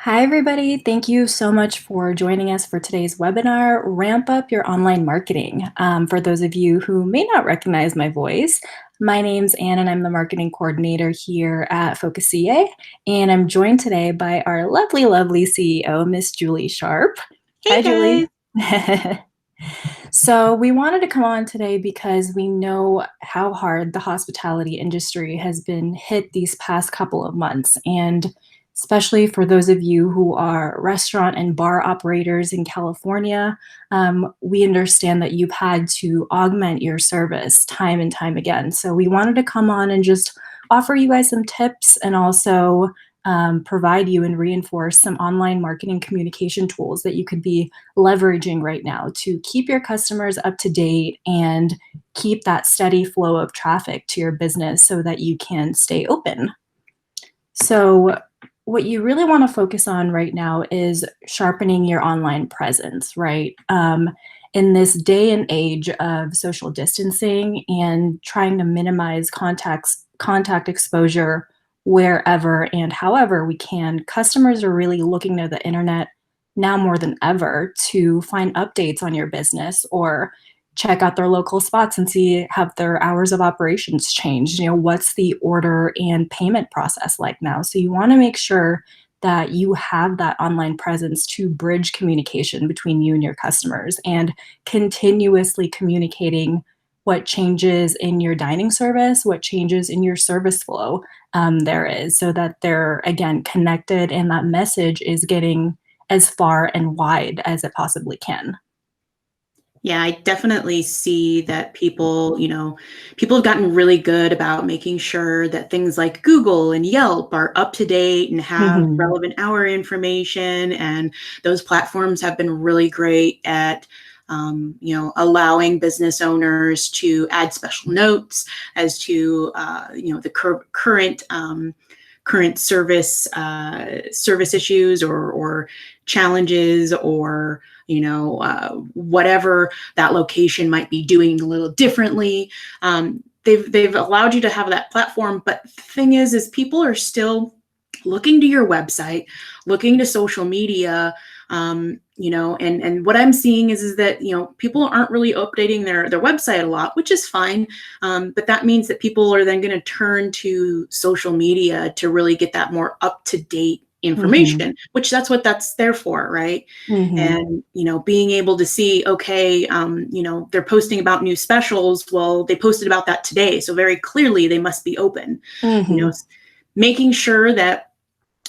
Hi, everybody. Thank you so much for joining us for today's webinar, Ramp Up Your Online Marketing. For those of you who may not recognize my voice, my name's Anne and I'm the marketing coordinator here at Focus CA. And I'm joined today by our lovely, lovely CEO, Miss Julie Sharp. Hey Hi, guys. Julie. So we wanted to come on today because we know how hard the hospitality industry has been hit these past couple of months. And especially for those of you who are restaurant and bar operators in California, we understand that you've had to augment your service time and time again. So we wanted to come on and just offer you guys some tips and also provide you and reinforce some online marketing communication tools that you could be leveraging right now to keep your customers up to date and keep that steady flow of traffic to your business so that you can stay open. So what you really want to focus on right now is sharpening your online presence, right? In this day and age of social distancing and trying to minimize contact exposure wherever and however we can, customers are really looking to the internet now more than ever to find updates on your business or check out their local spots and see have their hours of operations changed. What's the order and payment process like now? So you want to make sure that you have that online presence to bridge communication between you and your customers and continuously communicating what changes in your dining service, what changes in your service flow there is, so that they're, again, connected and that message is getting as far and wide as it possibly can. Yeah, I definitely see that people have gotten really good about making sure that things like Google and Yelp are up to date and have Mhm. relevant hour information. And those platforms have been really great at, allowing business owners to add special notes as to, the current service issues or challenges or whatever that location might be doing a little differently. They've allowed you to have that platform, but the thing is people are still looking to your website, looking to social media, and what I'm seeing is that people aren't really updating their website a lot, which is fine, but that means that people are then going to turn to social media to really get that more up to date Mhm. information, which that's what that's there for, right? Mhm. And being able to see, okay, they're posting about new specials. Well, they posted about that today, so very clearly they must be open. you know Mhm. Making sure that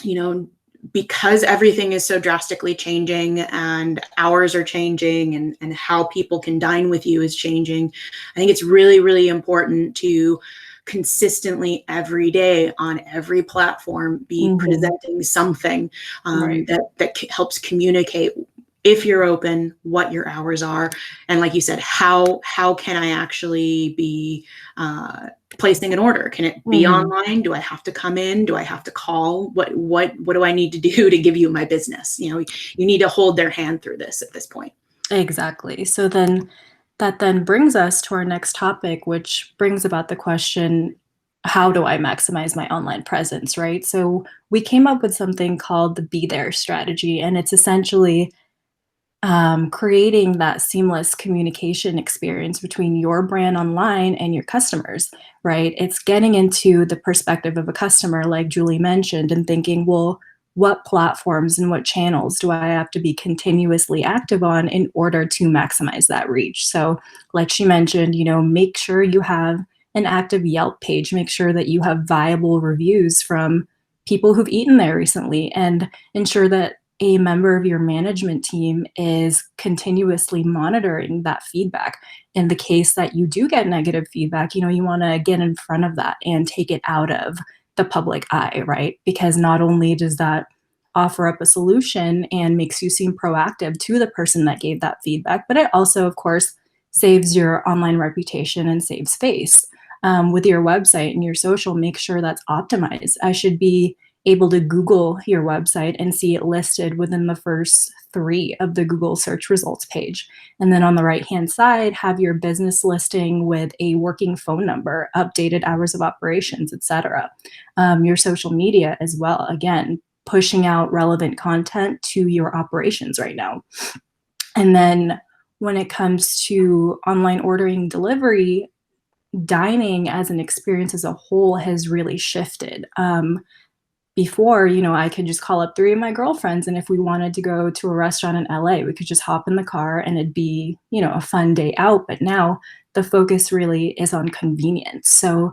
you know because everything is so drastically changing and hours are changing and how people can dine with you is changing. I think it's really, really important to consistently every day on every platform be Mhm. presenting something Right. that helps communicate if you're open, what your hours are, and like you said, how can I actually be placing an order? Can it be Mhm. online? Do I have to come in? Do I have to call? What do I need to do to give you my business? You need to hold their hand through this at this point. Exactly. So then that then brings us to our next topic, which brings about the question, how do I maximize my online presence, right? So we came up with something called the Be There strategy, and it's essentially creating that seamless communication experience between your brand online and your customers, right? It's getting into the perspective of a customer, like Julie mentioned, and thinking, well, what platforms and what channels do I have to be continuously active on in order to maximize that reach? So, like she mentioned, make sure you have an active Yelp page, make sure that you have viable reviews from people who've eaten there recently, and ensure that a member of your management team is continuously monitoring that feedback. In the case that you do get negative feedback, you want to get in front of that and take it out of the public eye, right? Because not only does that offer up a solution and makes you seem proactive to the person that gave that feedback, but it also, of course, saves your online reputation and saves face. With your website and your social, make sure that's optimized. I should be able to Google your website and see it listed within the first three of the Google search results page. And then on the right hand side, have your business listing with a working phone number, updated hours of operations, etc. Your social media as well. Again, pushing out relevant content to your operations right now. And then when it comes to online ordering delivery, dining as an experience as a whole has really shifted. Before, I could just call up three of my girlfriends, and if we wanted to go to a restaurant in LA, we could just hop in the car and it'd be, a fun day out. But now the focus really is on convenience. So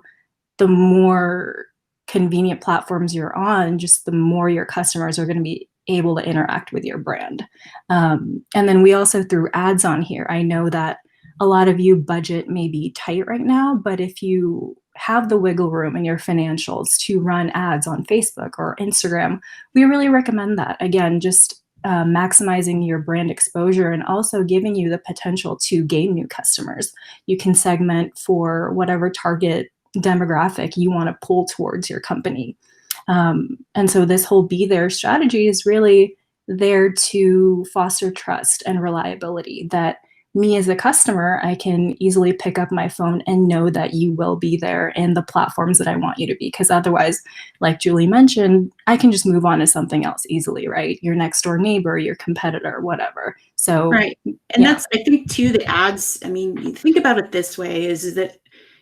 the more convenient platforms you're on, just the more your customers are going to be able to interact with your brand. And then we also threw ads on here. I know that a lot of you budget may be tight right now, but if you have the wiggle room in your financials to run ads on Facebook or Instagram, we really recommend that. Again, just maximizing your brand exposure and also giving you the potential to gain new customers. You can segment for whatever target demographic you want to pull towards your company. And so this whole Be There strategy is really there to foster trust and reliability, that me as a customer, I can easily pick up my phone and know that you will be there in the platforms that I want you to be. Because otherwise, like Julie mentioned, I can just move on to something else easily, right? Your next door neighbor, your competitor, whatever. So, right. And that's, I think too, the ads, I mean, you think about it this way, is that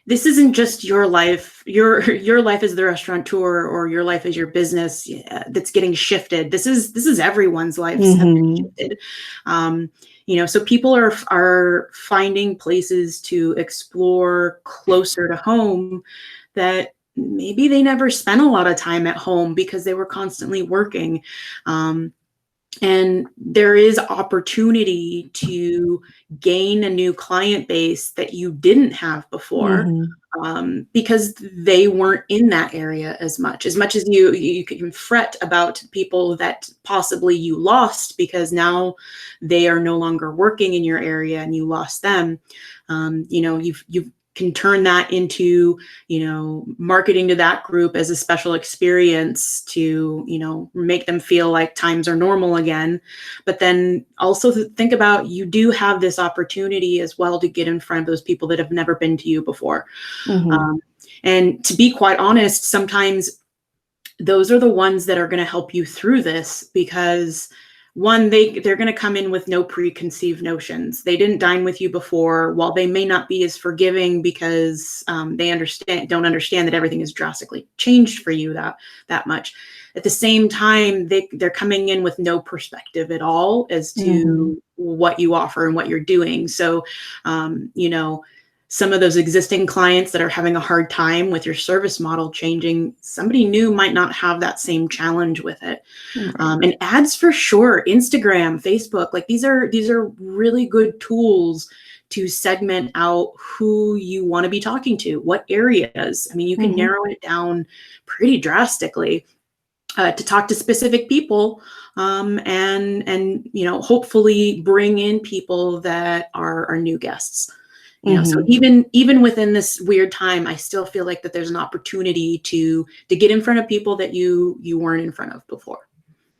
this isn't just your life, your life as the restaurateur, or your life as your business that's getting shifted. This is everyone's lives have been shifted. So people are finding places to explore closer to home that maybe they never spent a lot of time at home because they were constantly working. And there is opportunity to gain a new client base that you didn't have before, because they weren't in that area as much as you can fret about people that possibly you lost because now they are no longer working in your area and you lost them. You've can turn that into, marketing to that group as a special experience to, make them feel like times are normal again. But then also think about, you do have this opportunity as well to get in front of those people that have never been to you before. And to be quite honest, sometimes those are the ones that are going to help you through this, because one, they're going to come in with no preconceived notions. They didn't dine with you before. While they may not be as forgiving because they don't understand that everything has drastically changed for you that much. At the same time, they're coming in with no perspective at all as to what you offer and what you're doing. So, some of those existing clients that are having a hard time with your service model changing, somebody new might not have that same challenge with it. And ads for sure, Instagram, Facebook, like these are really good tools to segment out who you want to be talking to, what areas. I mean, you can narrow it down pretty drastically to talk to specific people, and hopefully bring in people that are new guests. So even within this weird time, I still feel like that there's an opportunity to get in front of people that you weren't in front of before.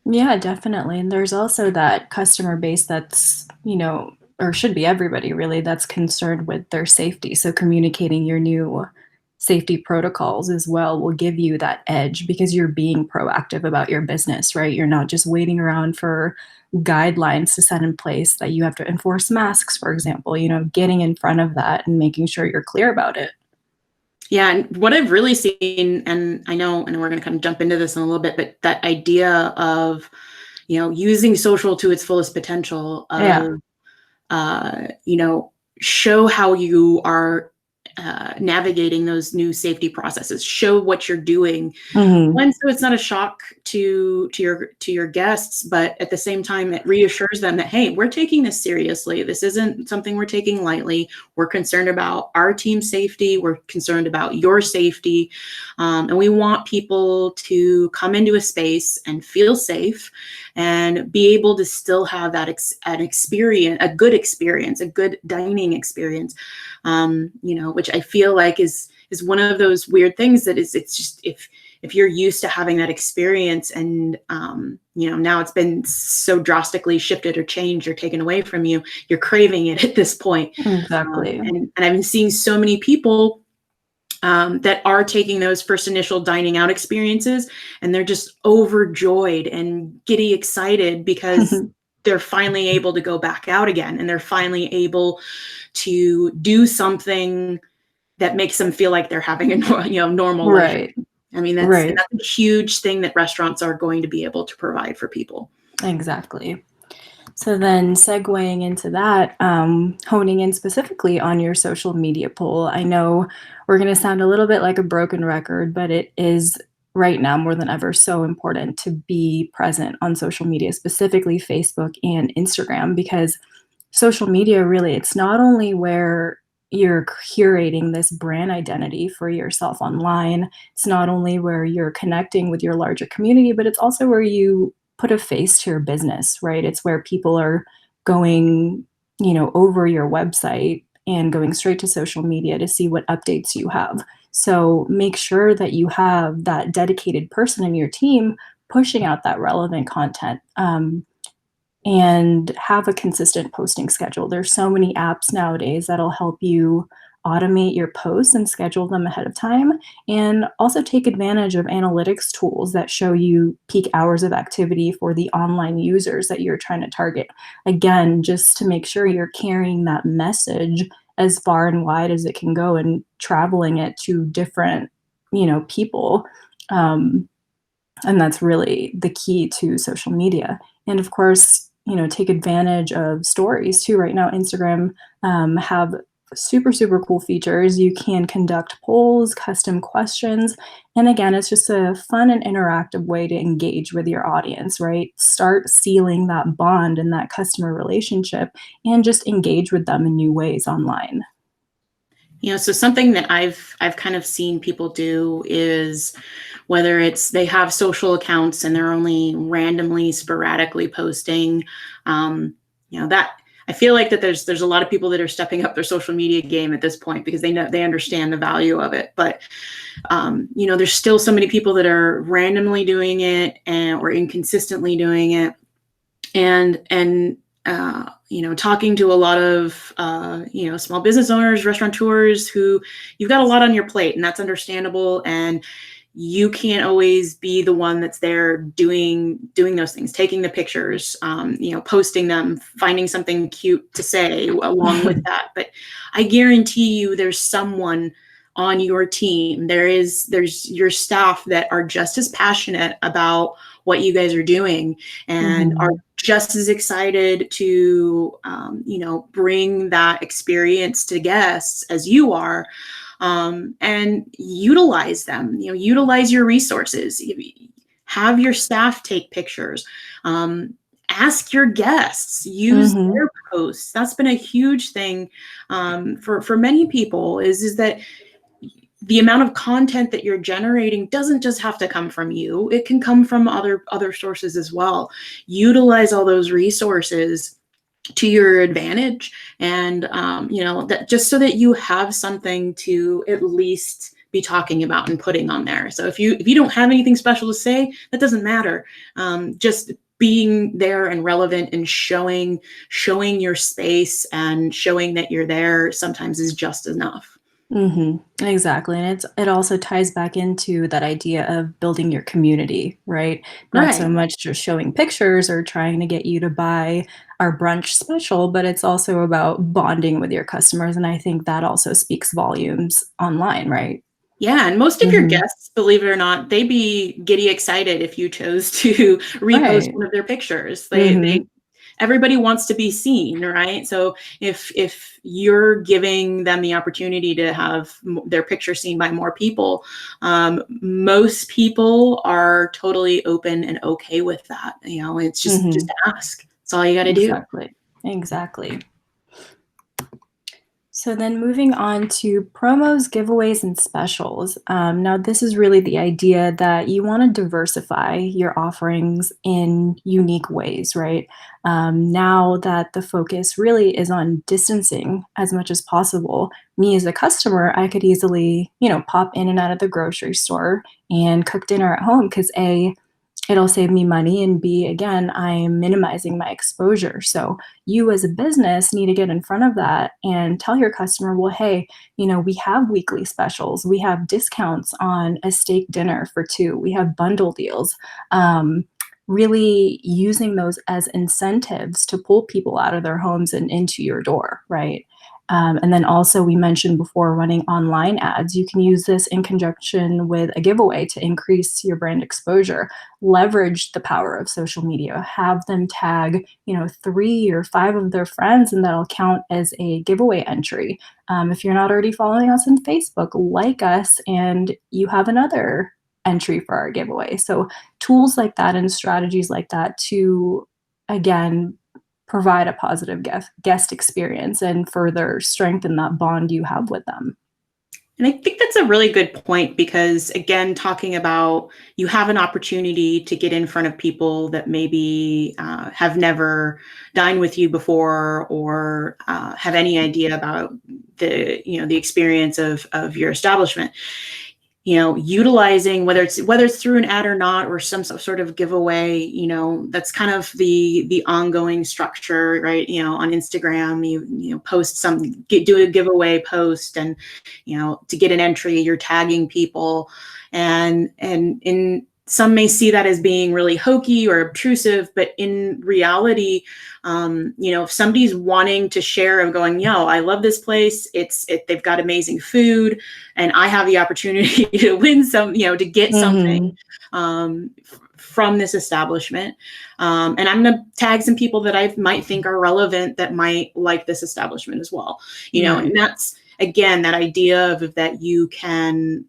Yeah, definitely. And there's also that customer base that's, or should be everybody really, that's concerned with their safety. So communicating your new safety protocols as well will give you that edge because you're being proactive about your business, right? You're not just waiting around for guidelines to set in place that you have to enforce masks, for example, getting in front of that and making sure you're clear about it. Yeah, and what I've really seen, and I know we're going to kind of jump into this in a little bit, but that idea of, using social to its fullest potential, show how you are navigating those new safety processes, show what you're doing. One, so it's not a shock to your guests, but at the same time, it reassures them that, hey, we're taking this seriously. This isn't something we're taking lightly. We're concerned about our team's safety. We're concerned about your safety. And we want people to come into a space and feel safe and be able to still have that an experience, a good dining experience, which I feel like is one of those weird things that it's just, if you're used to having that experience and, now it's been so drastically shifted or changed or taken away from you, you're craving it at this point. Exactly. And I've been seeing so many people that are taking those first initial dining out experiences, and they're just overjoyed and giddy excited because they're finally able to go back out again, and they're finally able to do something that makes them feel like they're having a normal life. Right. I mean, that's Right. a huge thing that restaurants are going to be able to provide for people. Exactly. So then segueing into that, honing in specifically on your social media poll, I know we're going to sound a little bit like a broken record, but it is right now more than ever so important to be present on social media, specifically Facebook and Instagram, because social media really, it's not only where you're curating this brand identity for yourself online, it's not only where you're connecting with your larger community, but it's also where you put a face to your business, right? It's where people are going, over your website and going straight to social media to see what updates you have. So make sure that you have that dedicated person in your team pushing out that relevant content. And have a consistent posting schedule. There's so many apps nowadays that'll help you automate your posts and schedule them ahead of time, and also take advantage of analytics tools that show you peak hours of activity for the online users that you're trying to target. Again, just to make sure you're carrying that message as far and wide as it can go and traveling it to different, people. Um, and that's really the key to social media. And of course, take advantage of stories too. Right now, Instagram have super, super cool features. You can conduct polls, custom questions. And again, it's just a fun and interactive way to engage with your audience, right? Start sealing that bond and that customer relationship and just engage with them in new ways online. So something that I've kind of seen people do is, whether it's they have social accounts and they're only randomly, sporadically posting, that I feel like that there's a lot of people that are stepping up their social media game at this point because they understand the value of it. But there's still so many people that are randomly doing it or inconsistently doing it, and talking to a lot of small business owners, restaurateurs, who you've got a lot on your plate, and that's understandable. And you can't always be the one that's there doing those things, taking the pictures, posting them, finding something cute to say along with that. But I guarantee you, there's someone on your team. There's your staff that are just as passionate about what you guys are doing and are just as excited to bring that experience to guests as you are. And utilize them, utilize your resources, have your staff take pictures, ask your guests, use their posts. That's been a huge thing for many people is that the amount of content that you're generating doesn't just have to come from you. It can come from other sources as well. Utilize all those resources to your advantage, and that just so that you have something to at least be talking about and putting on there. So if you don't have anything special to say, that doesn't matter. Just being there and relevant and showing your space and showing that you're there sometimes is just enough. Exactly. And it also ties back into that idea of building your community, right? Not so Right. much just showing pictures or trying to get you to buy our brunch special, but it's also about bonding with your customers. And I think that also speaks volumes online, right? Yeah, and most of your Mhm. guests, believe it or not, they'd be giddy excited if you chose to repost Right. one of their pictures. They Mhm. everybody wants to be seen, right? So if you're giving them the opportunity to have their picture seen by more people, most people are totally open and okay with that. It's just Mhm. ask. That's all you got to do. Exactly. Exactly. So then moving on to promos, giveaways, and specials. Now, this is really the idea that you want to diversify your offerings in unique ways, right? Now that the focus really is on distancing as much as possible, me as a customer, I could easily, pop in and out of the grocery store and cook dinner at home because it'll save me money, and B, again, I'm minimizing my exposure. So you as a business need to get in front of that and tell your customer, well, hey, we have weekly specials. We have discounts on a steak dinner for two. We have bundle deals. Really using those as incentives to pull people out of their homes and into your door, right? And then also, we mentioned before, running online ads. You can use this in conjunction with a giveaway to increase your brand exposure. Leverage the power of social media. Have them tag, 3 or 5 of their friends, and that'll count as a giveaway entry. If you're not already following us on Facebook, like us, and you have another entry for our giveaway. So tools like that and strategies like that to, again, provide a positive guest experience and further strengthen that bond you have with them. And I think that's a really good point because, again, talking about you have an opportunity to get in front of people that maybe have never dined with you before or have any idea about the experience of your establishment. Utilizing whether it's through an ad or not, or some sort of giveaway, that's kind of the ongoing structure, right? On Instagram, you post do a giveaway post, and to get an entry, you're tagging people, and in some may see that as being really hokey or obtrusive, but in reality, if somebody's wanting to share of going, I love this place. They've got amazing food, and I have the opportunity to win to get something from this establishment. And I'm going to tag some people that I might think are relevant that might like this establishment as well. And that's, again, that idea of that you can,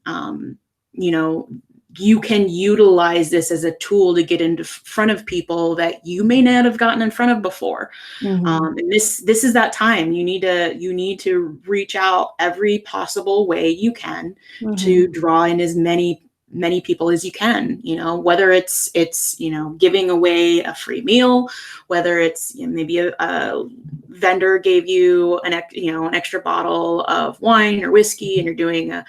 you can utilize this as a tool to get into front of people that you may not have gotten in front of before. And this is that time. You need to reach out every possible way you can to draw in as many people as you can, whether it's giving away a free meal, whether it's maybe a vendor gave you an extra bottle of wine or whiskey and you're doing a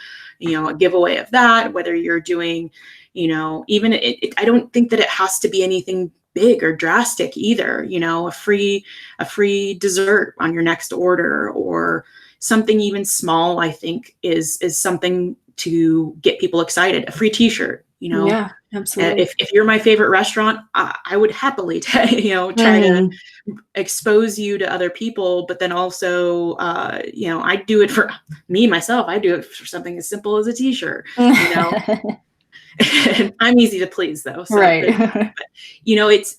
giveaway of that, whether you're doing, even I don't think that it has to be anything big or drastic either, a free dessert on your next order, or something even small, I think is something to get people excited. A free t-shirt, Yeah, absolutely. If you're my favorite restaurant, I would happily try to expose you to other people, but then also, I do it for me, myself. I do it for something as simple as a t-shirt, I'm easy to please though. So, right. but, it's,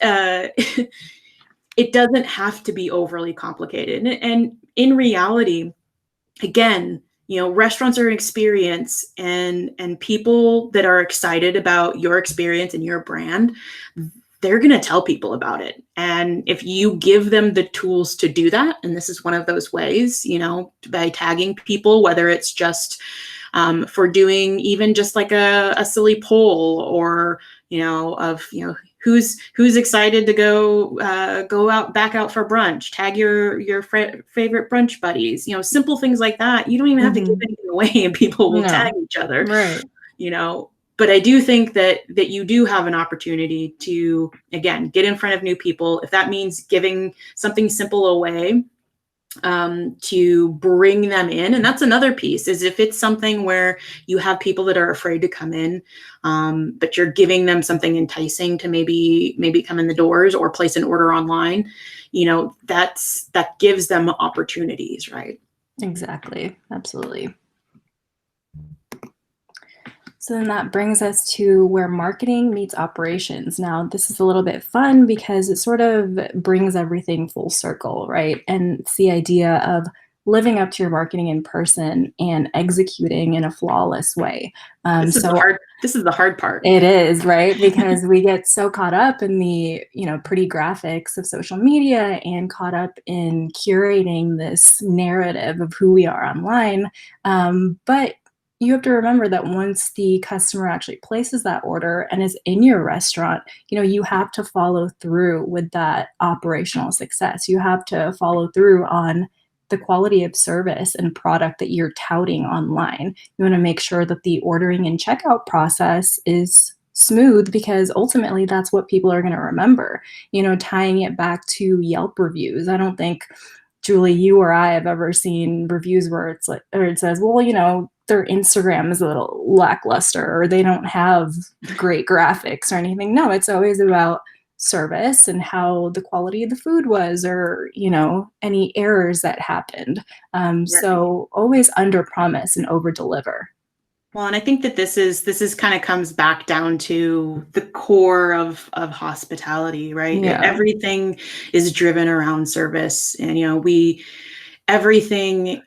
it doesn't have to be overly complicated. And in reality, again, restaurants are an experience, and people that are excited about your experience and your brand, they're going to tell people about it. And if you give them the tools to do that, and this is one of those ways, by tagging people, whether it's just for doing even just like a silly poll, or, who's excited to go back out for brunch, tag your favorite brunch buddies, simple things like that. You don't even have to give anything away, and people will tag each other, right? But I do think that you do have an opportunity to, again, get in front of new people. If that means giving something simple away, to bring them in. And that's another piece, is if it's something where you have people that are afraid to come in, but you're giving them something enticing to maybe come in the doors or place an order online, that gives them opportunities, right? Exactly. Absolutely. So then that brings us to where marketing meets operations. Now, this is a little bit fun because it sort of brings everything full circle, right? And it's the idea of living up to your marketing in person and executing in a flawless way. This is the hard part. It is, right? Because we get so caught up in the, pretty graphics of social media and caught up in curating this narrative of who we are online. But you have to remember that once the customer actually places that order and is in your restaurant, you have to follow through with that operational success. You have to follow through on the quality of service and product that you're touting online. You want to make sure that the ordering and checkout process is smooth because ultimately that's what people are going to remember. Tying it back to Yelp reviews. I don't think, Julie, you or I have ever seen reviews where it's like, or it says, well, their Instagram is a little lackluster or they don't have great graphics or anything. No, it's always about service and how the quality of the food was, or any errors that happened. So always under promise and over deliver. Well, and I think that this is kind of comes back down to the core of hospitality, right? Yeah. Everything is driven around service, and everything,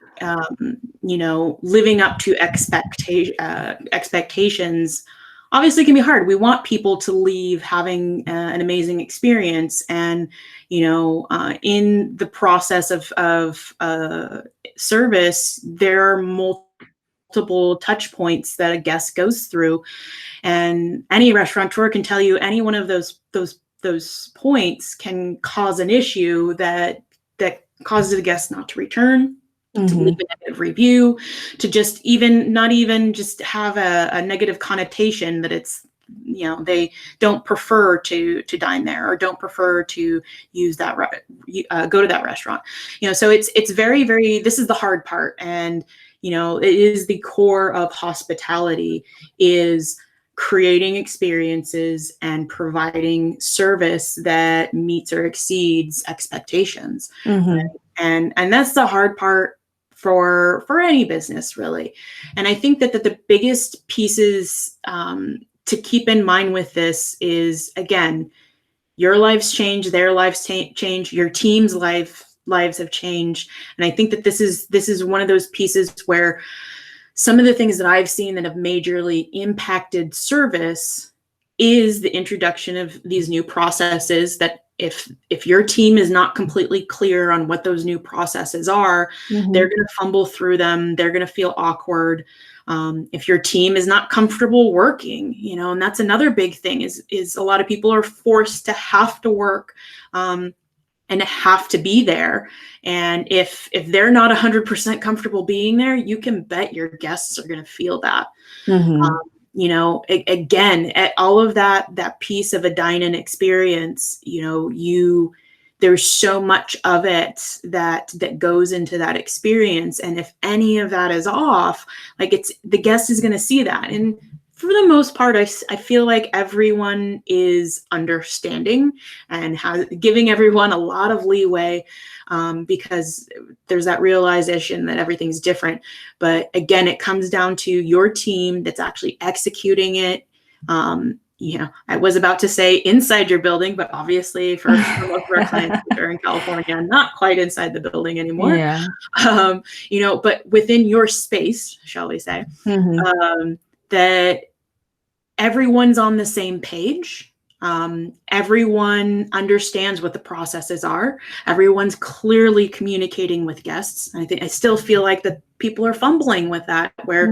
living up to expectations obviously can be hard. We want people to leave having an amazing experience, and in the process of service, there are multiple touch points that a guest goes through, and any restaurateur can tell you any one of those points can cause an issue that causes the guest not to return, to leave a negative review, to just not even just have a negative connotation that it's, they don't prefer to dine there or don't prefer to use that go to that restaurant. So it's very, very, this is the hard part, and it is the core of hospitality, is creating experiences and providing service that meets or exceeds expectations. And that's the hard part for any business, really. And I think that the biggest pieces to keep in mind with this is, again, your lives change, their lives change, your team's lives have changed. And I think that this is one of those pieces where some of the things that I've seen that have majorly impacted service is the introduction of these new processes that if your team is not completely clear on what those new processes are, they're going to fumble through them. They're going to feel awkward. If your team is not comfortable working, and that's another big thing is a lot of people are forced to have to work and have to be there. And if they're not 100% comfortable being there, you can bet your guests are going to feel that. Again, at all of that piece of a dine-in experience, there's so much of it that goes into that experience. And if any of that is off, the guest is going to see that. And for the most part, I feel like everyone is understanding and giving everyone a lot of leeway, because there's that realization that everything's different. But again, it comes down to your team that's actually executing it. I was about to say inside your building, but obviously for most of our clients that are in California, not quite inside the building anymore. Yeah. But within your space, shall we say, that everyone's on the same page. Everyone understands what the processes are. Everyone's clearly communicating with guests. I still feel like that people are fumbling with that, where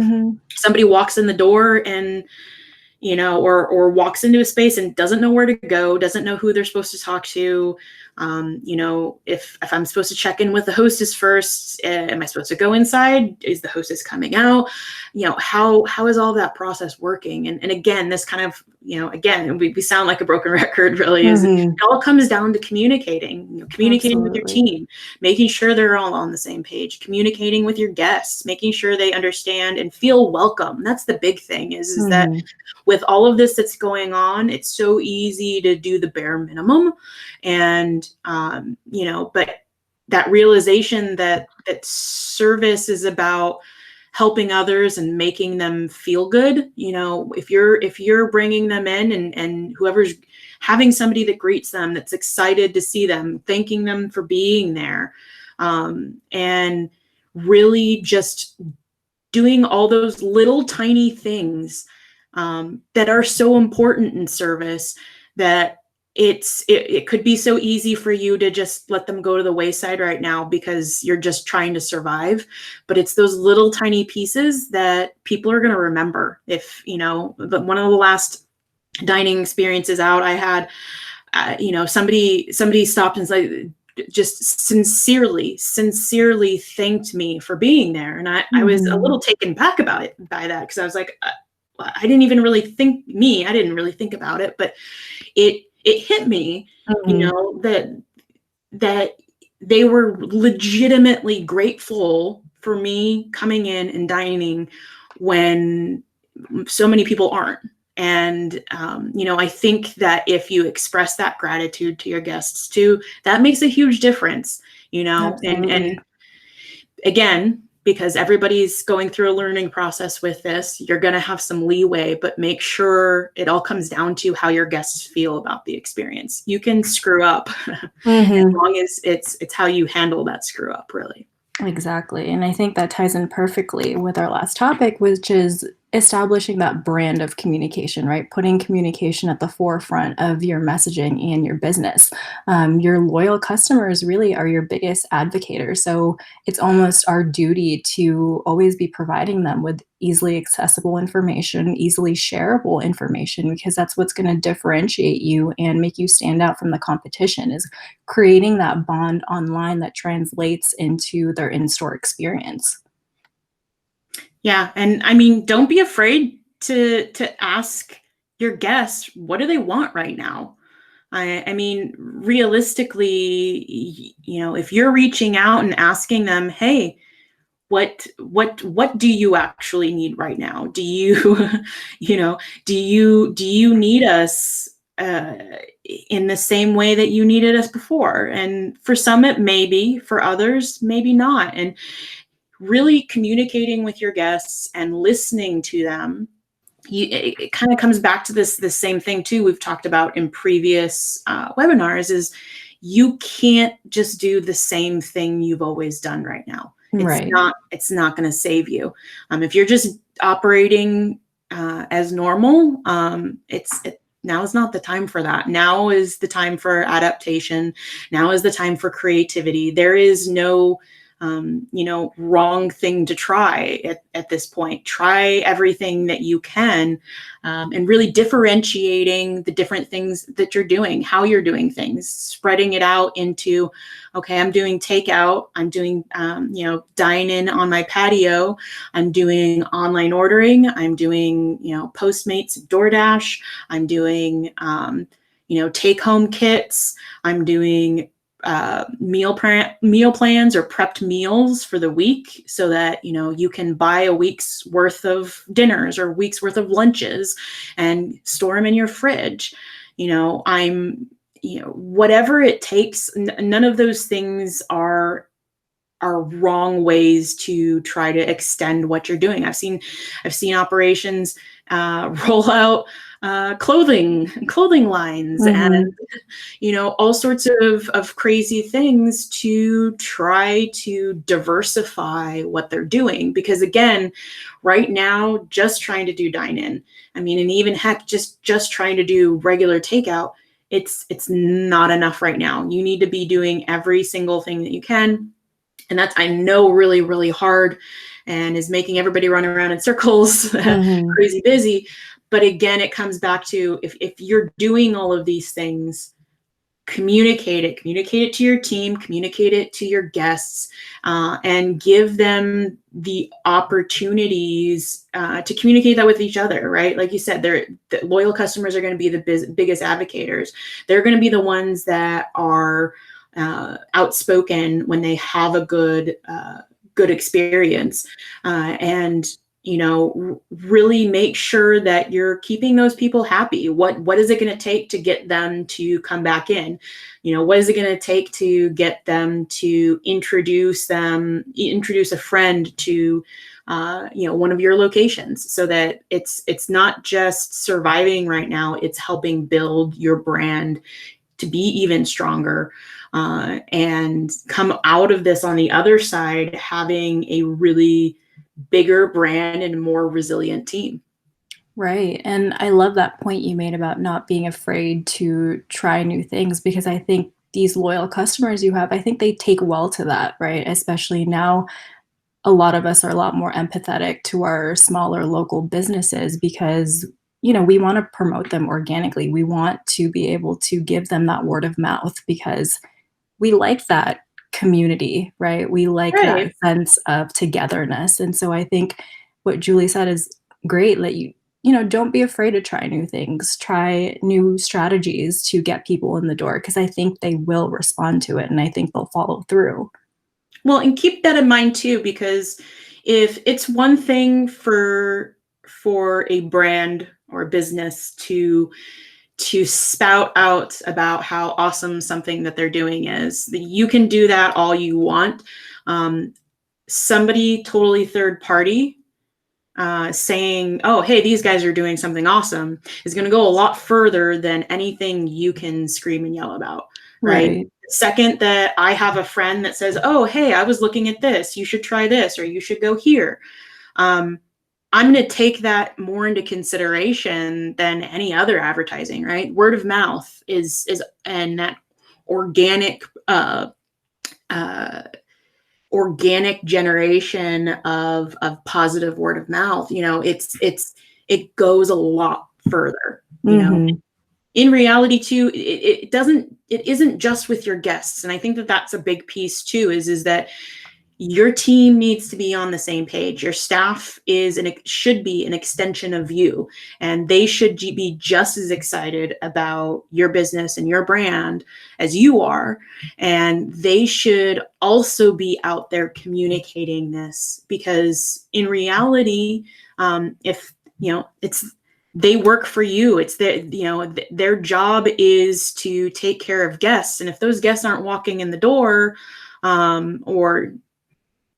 somebody walks in the door and or walks into a space and doesn't know where to go, doesn't know who they're supposed to talk to. If I'm supposed to check in with the hostess first, am I supposed to go inside? Is the hostess coming out? How is all that process working? And again, this kind of, again, we sound like a broken record, really. It all comes down to communicating, communicating with your team, making sure they're all on the same page, communicating with your guests, making sure they understand and feel welcome. That's the big thing is that with all of this that's going on, it's so easy to do the bare minimum. And, but that realization that service is about helping others and making them feel good. If you're bringing them in and whoever's having somebody that greets them, that's excited to see them, thanking them for being there, and really just doing all those little tiny things that are so important in service, that it could be so easy for you to just let them go to the wayside right now because you're just trying to survive. But it's those little tiny pieces that people are going to remember. If, one of the last dining experiences out I had, somebody stopped and said, just sincerely thanked me for being there. And I was a little taken back by that, because I was like, I didn't even really think me, I didn't really think about it, but it hit me, you Mhm. know, that they were legitimately grateful for me coming in and dining when so many people aren't. And you know, I think that if you express that gratitude to your guests too, that makes a huge difference. You know, and Absolutely. again, because everybody's going through a learning process with this, you're going to have some leeway, but make sure it all comes down to how your guests feel about the experience. You can screw up as Mhm. long as it's how you handle that screw up, really. Exactly. And I think that ties in perfectly with our last topic, which is establishing that brand of communication, right? Putting communication at the forefront of your messaging and your business. Your loyal customers really are your biggest advocators. So it's almost our duty to always be providing them with easily accessible information, easily shareable information, because that's what's going to differentiate you and make you stand out from the competition is creating that bond online that translates into their in-store experience. Yeah, and I mean, don't be afraid to ask your guests what do they want right now. I mean, realistically, you know, if you're reaching out and asking them, "Hey, what do you actually need right now? Do you, you know, do you need us uh, in the same way that you needed us before?" And for some, it may be. For others, maybe not. And really communicating with your guests and listening to them, it kind of comes back to this same thing too we've talked about in previous webinars is you can't just do the same thing you've always done right now. it's Right. not it's not going to save you. If you're just operating as normal, now is not the time for that. Now is the time for adaptation. Now is the time for creativity. There is no you know, wrong thing to try at this point. Try everything that you can, and really differentiating the different things that you're doing, how you're doing things, spreading it out into, okay, I'm doing takeout, I'm doing, you know, dine in on my patio, I'm doing online ordering, I'm doing, you know, Postmates, DoorDash, I'm doing, you know, take home kits, I'm doing meal plans or prepped meals for the week so that you know you can buy a week's worth of dinners or a week's worth of lunches and store them in your fridge. You know, you know, whatever it takes. None of those things are wrong ways to try to extend what you're doing. I've seen operations roll out clothing lines and Mhm. you know, all sorts of crazy things to try to diversify what they're doing. Because again, right now, just trying to do dine in, I mean, and even heck, just trying to do regular takeout, it's not enough right now. You need to be doing every single thing that you can. And that's, I know, really, really hard and is making everybody run around in circles, Mhm. crazy busy. But again, it comes back to if you're doing all of these things, communicate it to your team, communicate it to your guests, and give them the opportunities to communicate that with each other, right? Like you said, the loyal customers are going to be the biggest advocates. They're going to be the ones that are outspoken when they have a good experience, and you know, really make sure that you're keeping those people happy. What is it going to take to get them to come back in? You know, what is it going to take to get them to introduce a friend to you know, one of your locations, so that it's not just surviving right now, it's helping build your brand to be even stronger, and come out of this on the other side having a really bigger brand and a more resilient team. Right. And I love that point you made about not being afraid to try new things because I think these loyal customers you have, I think they take well to that, right? Especially now, a lot of us are a lot more empathetic to our smaller local businesses because, we want to promote them organically. We want to be able to give them that word of mouth because we like that community, right? We like that Right. sense of togetherness. And so I think what Julie said is great that don't be afraid to try new things, try new strategies to get people in the door, because I think they will respond to it and I think they'll follow through. Well, and keep that in mind too, because if it's one thing for a brand or a business to spout out about how awesome something that they're doing is, you can do that all you want. Somebody totally third party saying, oh, hey, these guys are doing something awesome is going to go a lot further than anything you can scream and yell about, right? Right. The second that I have a friend that says, oh, hey, I was looking at this, you should try this, or you should go here. I'm going to take that more into consideration than any other advertising, right? Word of mouth is and that organic organic generation of positive word of mouth, it goes a lot further, Mm-hmm. in reality too. It isn't just with your guests. And I think that that's a big piece too, is that your team needs to be on the same page. Your staff should be an extension of you, and they should be just as excited about your business and your brand as you are. And they should also be out there communicating this, because in reality, if they work for you, it's their job is to take care of guests. And if those guests aren't walking in the door, or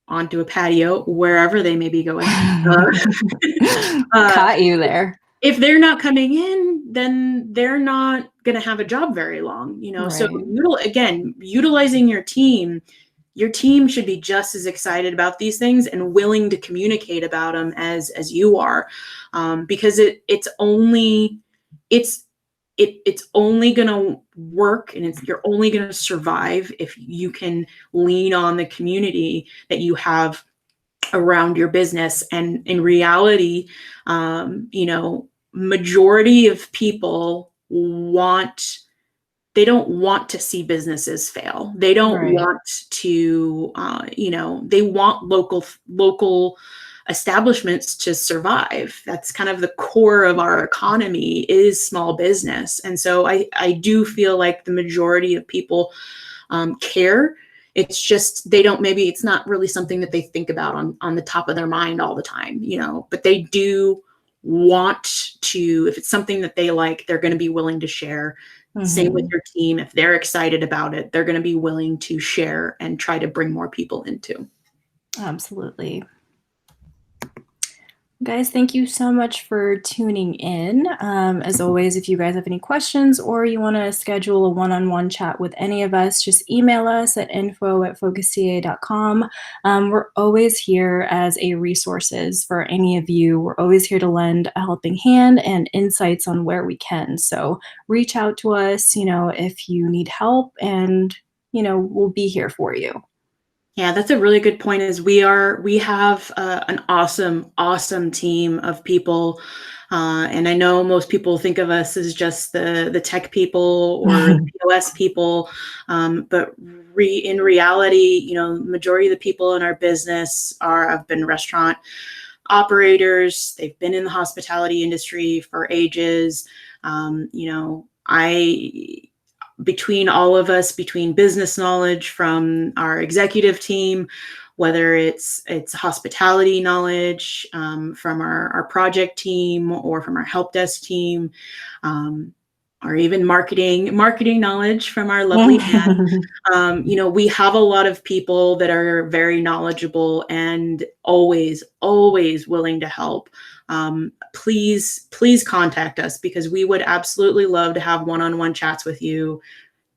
onto a patio, wherever they may be going. Caught you there. If they're not coming in, then they're not going to have a job very long, Right. So again, utilizing your team should be just as excited about these things and willing to communicate about them as you are, because it's only going to work, and you're only going to survive if you can lean on the community that you have around your business. And in reality, majority of people they don't want to see businesses fail. They don't Right. want to, they want local establishments to survive. That's kind of the core of our economy, is small business. And so I do feel like the majority of people care. It's just maybe it's not really something that they think about on the top of their mind all the time, but they do want to. If it's something that they like, they're going to be willing to share. Mm-hmm. Same with your team. If they're excited about it, they're going to be willing to share and try to bring more people into. Absolutely. Guys, thank you so much for tuning in. As always, if you guys have any questions or you want to schedule a one-on-one chat with any of us, just email us at info@focusca.com. We're always here as a resources for any of you. We're always here to lend a helping hand and insights on where we can. So reach out to us, if you need help, and, we'll be here for you. Yeah, that's a really good point. We have an awesome team of people. And I know most people think of us as just the tech people or the POS people. But in reality, majority of the people in our business have been restaurant operators. They've been in the hospitality industry for ages. Between all of us, between business knowledge from our executive team, whether it's hospitality knowledge from our project team or from our help desk team, or even marketing knowledge from our lovely man. We have a lot of people that are very knowledgeable and always willing to help. Please contact us, because we would absolutely love to have one-on-one chats with you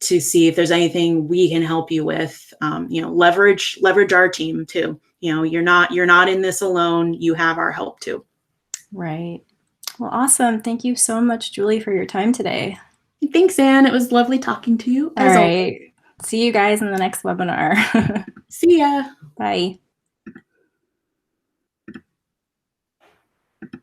to see if there's anything we can help you with. Leverage our team too. You're not in this alone. You have our help too. Right. Well, awesome. Thank you so much, Julie, for your time today. Thanks, Anne. It was lovely talking to you. All right. See you guys in the next webinar. See ya. Bye.